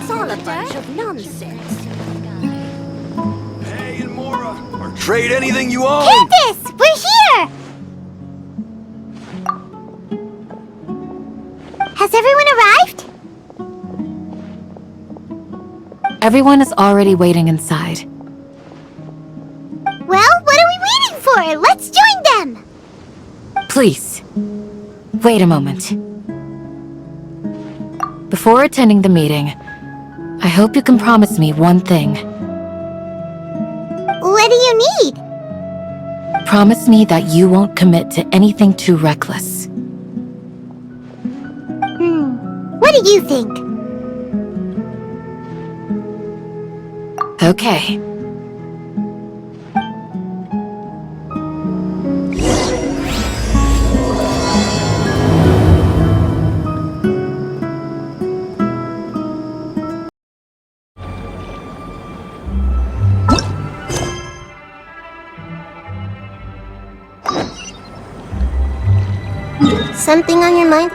It's all a bunch of nonsense. Hey, and Mora, or trade anything you own! Candace! We're here! Has everyone arrived? Everyone is already waiting inside. Well, what are we waiting for? Let's join them! Please, wait a moment. Before attending the meeting, I hope you can promise me one thing. What do you need? Promise me that you won't commit to anything too reckless. What do you think? Okay. Something on your mind?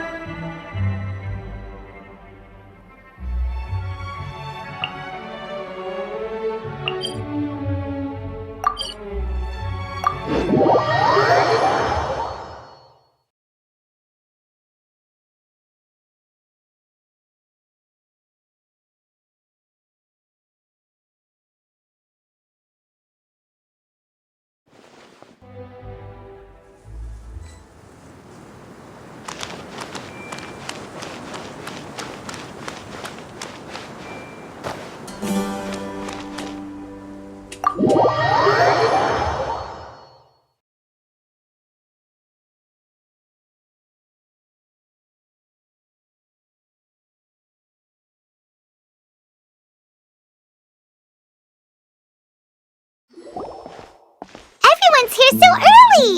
Everyone's here so early!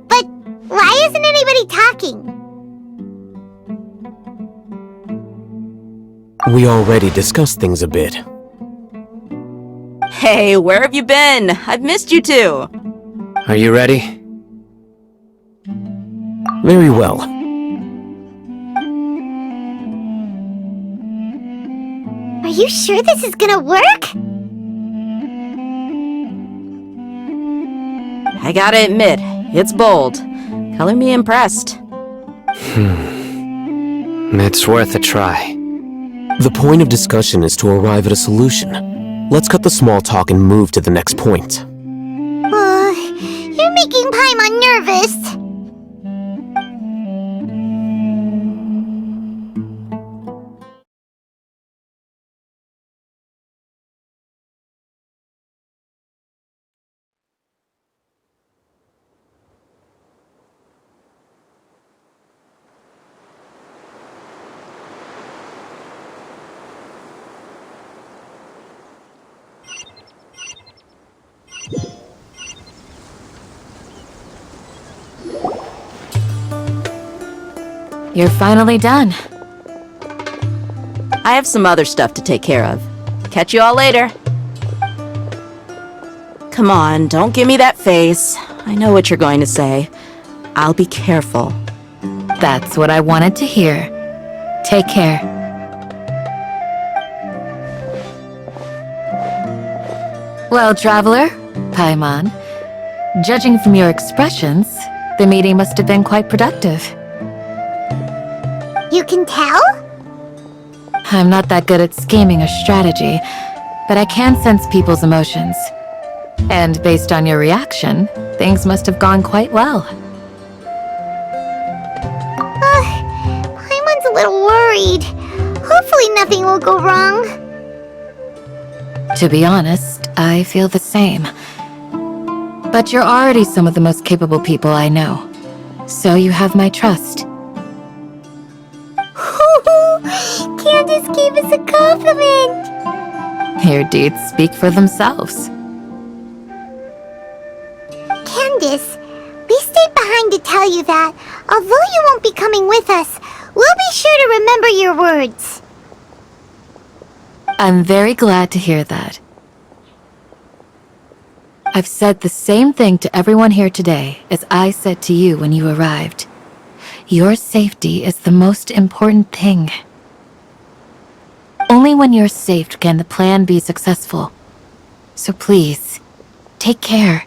But why isn't anybody talking? We already discussed things a bit. Hey, where have you been? I've missed you too. Are you ready? Very well. Are you sure this is gonna work? I gotta admit, it's bold. Color me impressed. It's worth a try. The point of discussion is to arrive at a solution. Let's cut the small talk and move to the next point. You're making Paimon nervous. You're finally done. I have some other stuff to take care of. Catch you all later. Come on, don't give me that face. I know what you're going to say. I'll be careful. That's what I wanted to hear. Take care. Well, traveler, Paimon, judging from your expressions, the meeting must have been quite productive. You can tell? I'm not that good at scheming or strategy, but I can sense people's emotions. And based on your reaction, things must have gone quite well. Paimon's a little worried. Hopefully nothing will go wrong. To be honest, I feel the same. But you're already some of the most capable people I know. So you have my trust. Candace gave us a compliment! Your deeds speak for themselves. Candace, we stayed behind to tell you that, although you won't be coming with us, we'll be sure to remember your words. I'm very glad to hear that. I've said the same thing to everyone here today as I said to you when you arrived. Your safety is the most important thing. Only when you're safe can the plan be successful. So please, take care.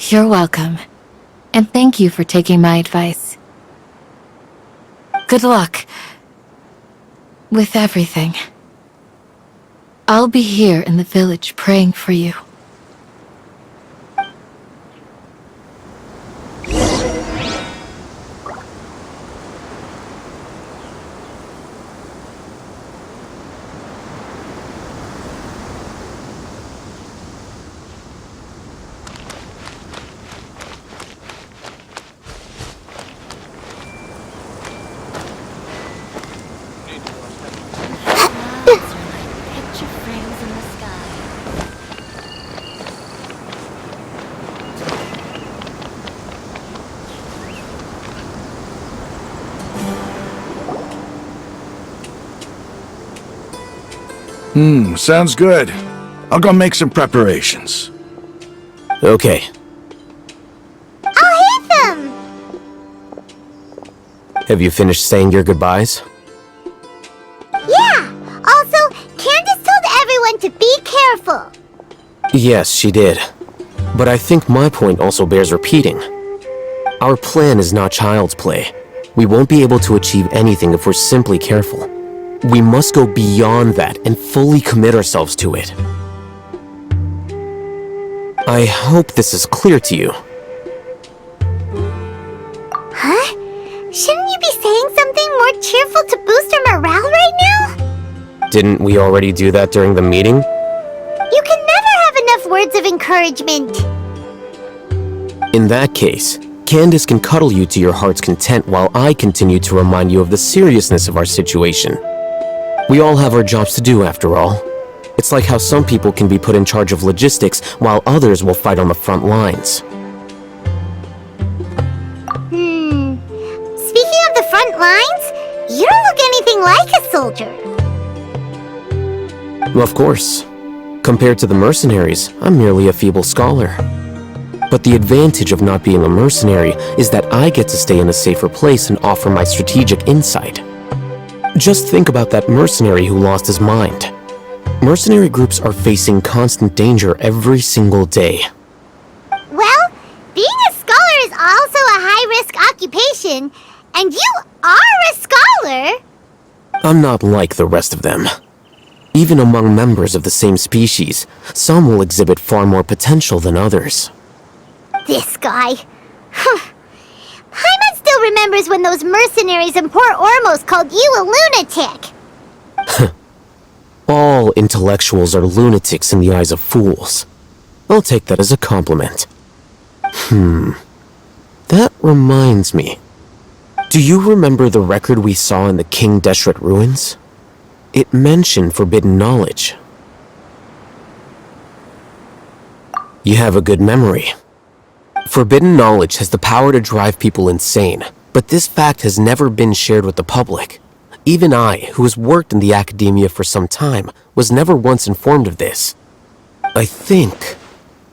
You're welcome. And thank you for taking my advice. Good luck with everything. I'll be here in the village praying for you. Picture frames in the sky. Sounds good. I'll go make some preparations. Okay. I'll hit them! Have you finished saying your goodbyes? Yeah! Also, Candace told everyone to be careful. Yes, she did. But I think my point also bears repeating. Our plan is not child's play. We won't be able to achieve anything if we're simply careful. We must go beyond that and fully commit ourselves to it. I hope this is clear to you. Huh? Shouldn't you be saying something more cheerful to boost our morale right now? Didn't we already do that during the meeting? You can never have enough words of encouragement. In that case, Candace can cuddle you to your heart's content while I continue to remind you of the seriousness of our situation. We all have our jobs to do after all. It's like how some people can be put in charge of logistics while others will fight on the front lines. Speaking of the front lines, you don't look anything like a soldier. Of course. Compared to the mercenaries, I'm merely a feeble scholar. But the advantage of not being a mercenary is that I get to stay in a safer place and offer my strategic insight. Just think about that mercenary who lost his mind. Mercenary groups are facing constant danger every single day. Well, being a scholar is also a high-risk occupation, and you are a scholar! I'm not like the rest of them. Even among members of the same species, some will exhibit far more potential than others. This guy. Paimon still remembers when those mercenaries in Port Ormos called you a lunatic. All intellectuals are lunatics in the eyes of fools. I'll take that as a compliment. That reminds me. Do you remember the record we saw in the King Deshret ruins? It mentioned forbidden knowledge. You have a good memory. Forbidden knowledge has the power to drive people insane, but this fact has never been shared with the public. Even I, who has worked in the academia for some time, was never once informed of this. I think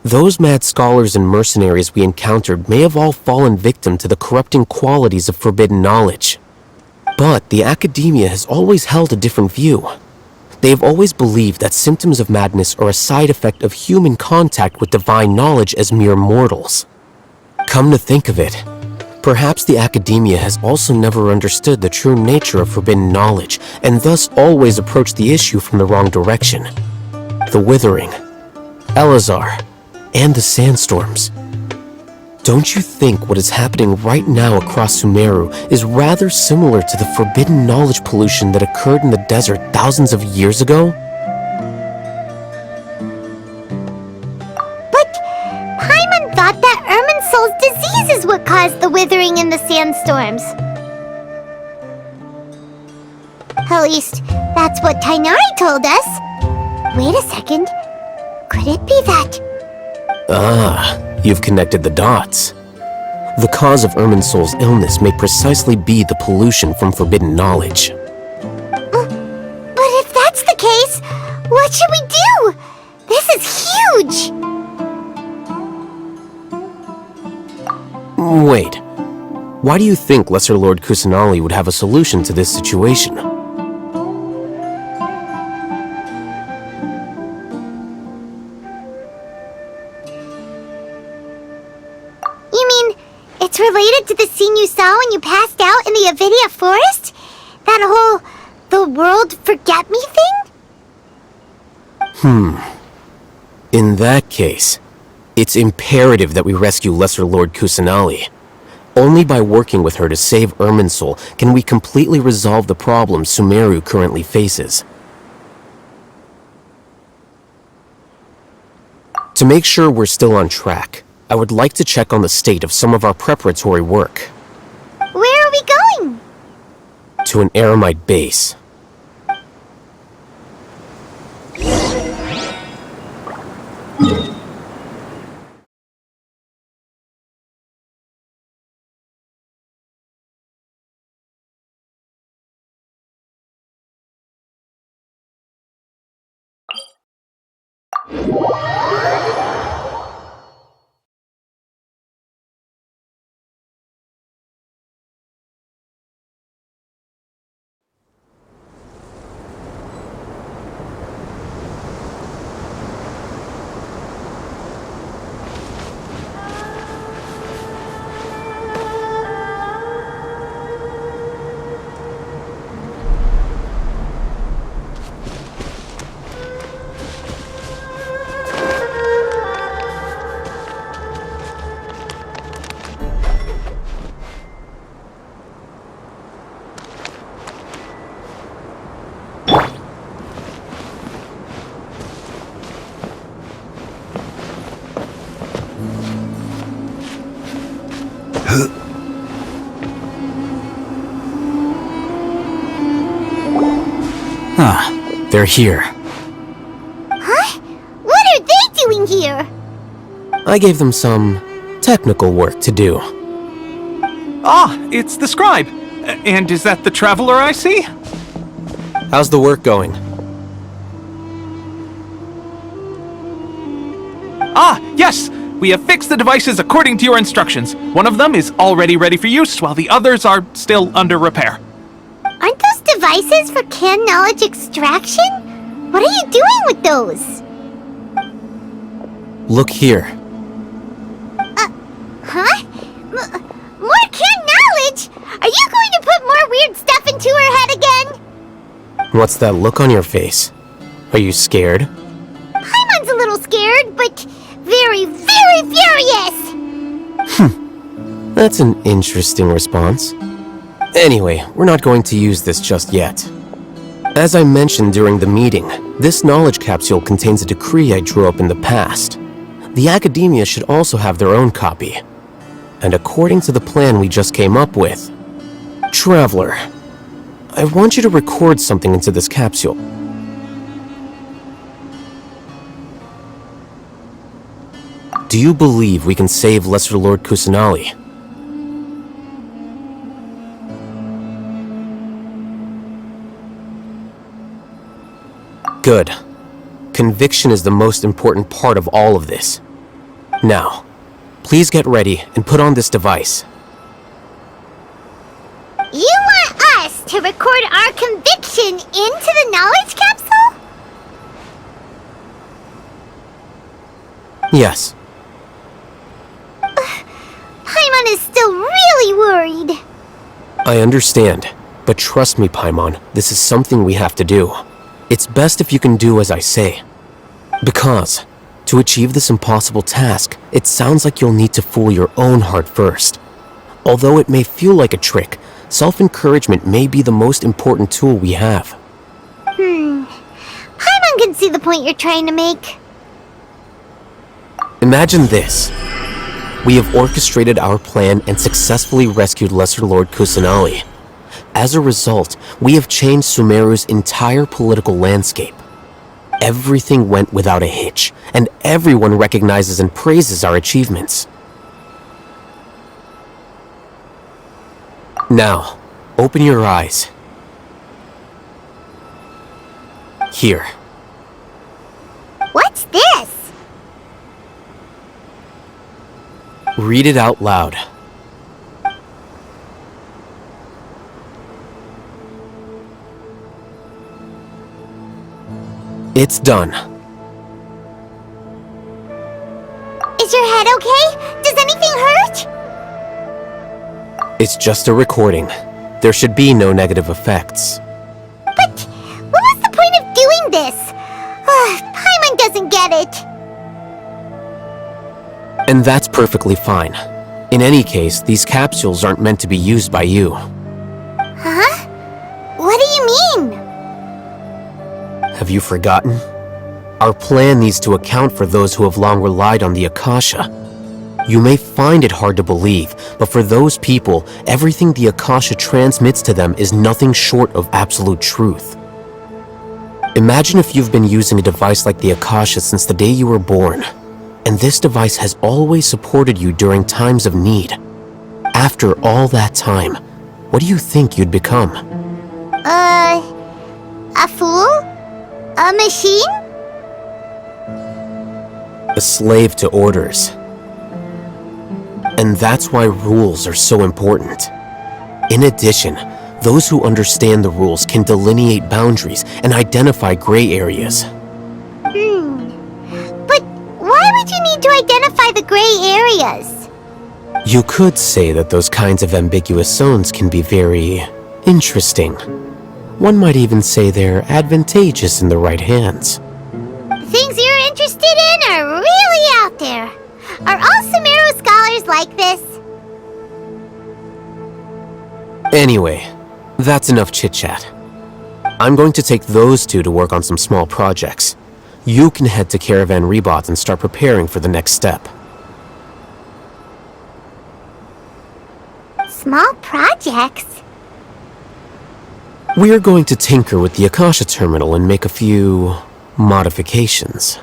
those mad scholars and mercenaries we encountered may have all fallen victim to the corrupting qualities of forbidden knowledge. But the academia has always held a different view. They have always believed that symptoms of madness are a side effect of human contact with divine knowledge as mere mortals. Come to think of it, perhaps the academia has also never understood the true nature of forbidden knowledge, and thus always approached the issue from the wrong direction. The Withering, Elazar, and the sandstorms. Don't you think what is happening right now across Sumero is rather similar to the forbidden knowledge pollution that occurred in the desert thousands of years ago? But Paimon thought that Irminsul's disease is what caused the withering in the sandstorms. At least, that's what Tainari told us. Wait a second. Could it be that... Ah, you've connected the dots. The cause of Irminsul's illness may precisely be the pollution from forbidden knowledge. But if that's the case, what should we do? This is huge! Wait, Why do you think Lesser Lord Kusanali would have a solution to this situation? You mean, it's related to the scene you saw when you passed out in the Avidia forest? That whole, the world forget me thing? In that case, it's imperative that we rescue Lesser Lord Kusanali. Only by working with her to save Irminsul can we completely resolve the problems Sumero currently faces. To make sure we're still on track, I would like to check on the state of some of our preparatory work. Where are we going? To an Eremite base. They're here. Huh? What are they doing here? I gave them some technical work to do. Ah, it's the scribe. And is that the traveler I see? How's the work going? Ah, yes! We have fixed the devices according to your instructions. One of them is already ready for use, while the others are still under repair. Aren't those devices for canned knowledge extraction? What are you doing with those? Look here. Huh? More canned knowledge? Are you going to put more weird stuff into her head again? What's that look on your face? Are you scared? Paimon's a little scared, but very, very furious! That's an interesting response. Anyway, we're not going to use this just yet. As I mentioned during the meeting, this knowledge capsule contains a decree I drew up in the past. The academia should also have their own copy. And according to the plan we just came up with, Traveler, I want you to record something into this capsule. Do you believe we can save Lesser Lord Kusanali? Good. Conviction is the most important part of all of this. Now, please get ready and put on this device. You want us to record our conviction into the knowledge capsule? Yes. Paimon is still really worried. I understand, but trust me, Paimon, this is something we have to do. It's best if you can do as I say. Because, to achieve this impossible task, it sounds like you'll need to fool your own heart first. Although it may feel like a trick, self-encouragement may be the most important tool we have. Paimon can see the point you're trying to make. Imagine this. We have orchestrated our plan and successfully rescued Lesser Lord Kusanali. As a result, we have changed Sumeru's entire political landscape. Everything went without a hitch, and everyone recognizes and praises our achievements. Now, open your eyes. Here. What's this? Read it out loud. It's done. Is your head okay? Does anything hurt? It's just a recording. There should be no negative effects. But what was the point of doing this? Paimon doesn't get it. And that's perfectly fine. In any case, these capsules aren't meant to be used by you. Huh? What do you mean? Have you forgotten? Our plan needs to account for those who have long relied on the Akasha. You may find it hard to believe, but for those people, everything the Akasha transmits to them is nothing short of absolute truth. Imagine if you've been using a device like the Akasha since the day you were born, and this device has always supported you during times of need. After all that time, what do you think you'd become? A fool? A machine? A slave to orders. And that's why rules are so important. In addition, those who understand the rules can delineate boundaries and identify gray areas. But why would you need to identify the gray areas? You could say that those kinds of ambiguous zones can be very interesting. One might even say they're advantageous in the right hands. Things you're interested in are really out there. Are all Sumero scholars like this? Anyway, that's enough chit-chat. I'm going to take those two to work on some small projects. You can head to Caravan Rebot and start preparing for the next step. Small projects? We're going to tinker with the Akasha terminal and make a few modifications.